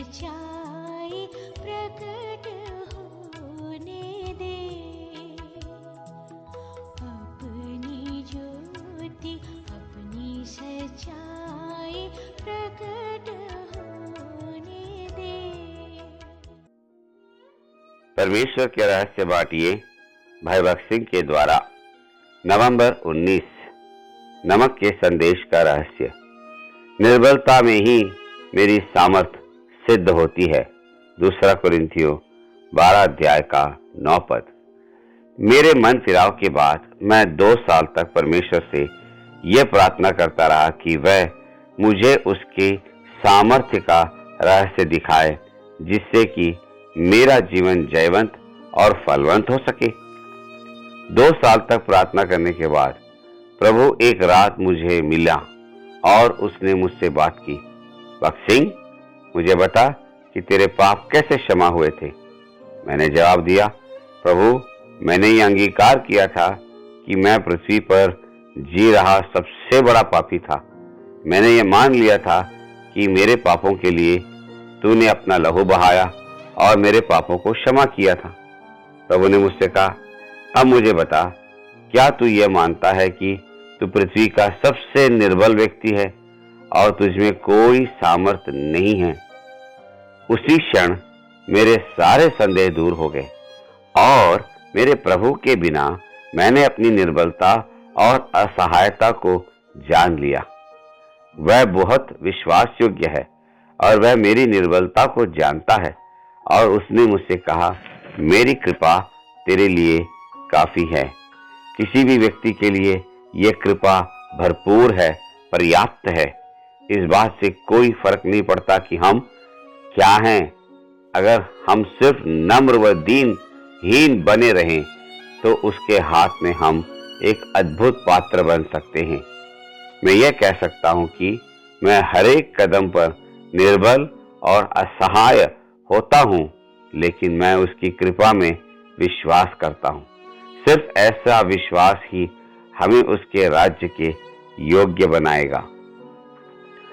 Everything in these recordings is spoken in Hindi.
सच्चाई प्रकट होने दे। अपनी ज्योति अपनी सच्चाई प्रकट होने दे। परमेश्वर के रहस्य बांटिए भाई भक्त सिंह के द्वारा। नवंबर 19। नमक के संदेश का रहस्य। निर्बलता में ही मेरी सामर्थ सिद्ध होती है। 2 कुरिन्थियों 12 अध्याय का 9 पद। मेरे मन फिराव के बाद मैं 2 साल तक परमेश्वर से यह प्रार्थना करता रहा कि वह मुझे उसके सामर्थ्य का रहस्य दिखाए, जिससे कि मेरा जीवन जयवंत और फलवंत हो सके। 2 साल तक प्रार्थना करने के बाद प्रभु एक रात मुझे मिला और उसने मुझसे बात की। भक्त सिंह, मुझे बता कि तेरे पाप कैसे क्षमा हुए थे। मैंने जवाब दिया, प्रभु, मैंने ये अंगीकार किया था कि मैं पृथ्वी पर जी रहा सबसे बड़ा पापी था। मैंने ये मान लिया था कि मेरे पापों के लिए तूने अपना लहू बहाया और मेरे पापों को क्षमा किया था। प्रभु ने मुझसे कहा, अब मुझे बता, क्या तू यह मानता है कि तू पृथ्वी का सबसे निर्बल व्यक्ति है और तुझमें कोई सामर्थ्य नहीं है? उसी क्षण मेरे सारे संदेह दूर हो गए और मेरे प्रभु के बिना मैंने अपनी निर्बलता और असहायता को जान लिया। वह बहुत विश्वास योग्य है और वह मेरी निर्बलता को जानता है और उसने मुझसे कहा, मेरी कृपा तेरे लिए काफी है। किसी भी व्यक्ति के लिए यह कृपा भरपूर है, पर्याप्त है। इस बात से कोई फर्क नहीं पड़ता कि हम क्या हैं। अगर हम सिर्फ नम्र व दीनहीन बने रहें तो उसके हाथ में हम एक अद्भुत पात्र बन सकते हैं। मैं यह कह सकता हूं कि मैं हर एक कदम पर निर्बल और असहाय होता हूं, लेकिन मैं उसकी कृपा में विश्वास करता हूं। सिर्फ ऐसा विश्वास ही हमें उसके राज्य के योग्य बनाएगा।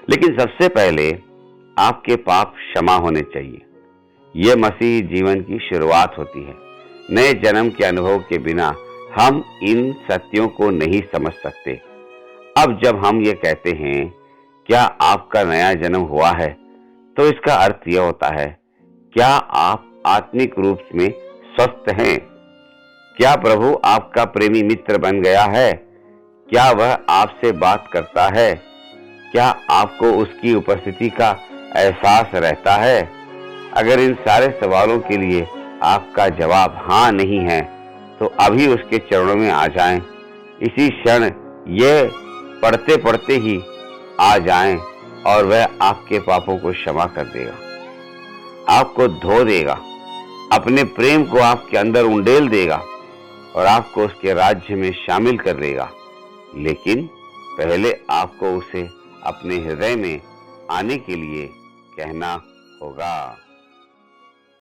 लेकिन सबसे पहले आपके पाप क्षमा होने चाहिए। यह मसीही जीवन की शुरुआत होती है। नए जन्म के अनुभव के बिना हम इन सत्यों को नहीं समझ सकते। अब जब हम ये कहते हैं, क्या आपका नया जन्म हुआ है, तो इसका अर्थ यह होता है, क्या आप आत्मिक रूप में स्वस्थ हैं? क्या प्रभु आपका प्रेमी मित्र बन गया है? क्या वह आपसे बात करता है? क्या आपको उसकी उपस्थिति का एहसास रहता है? अगर इन सारे सवालों के लिए आपका जवाब हाँ नहीं है, तो अभी उसके चरणों में आ जाएं। इसी क्षण यह पढ़ते पढ़ते ही आ जाएं और वह आपके पापों को क्षमा कर देगा, आपको धो देगा, अपने प्रेम को आपके अंदर उंडेल देगा और आपको उसके राज्य में शामिल कर लेगा। लेकिन पहले आपको उसे अपने हृदय में आने के लिए कहना होगा।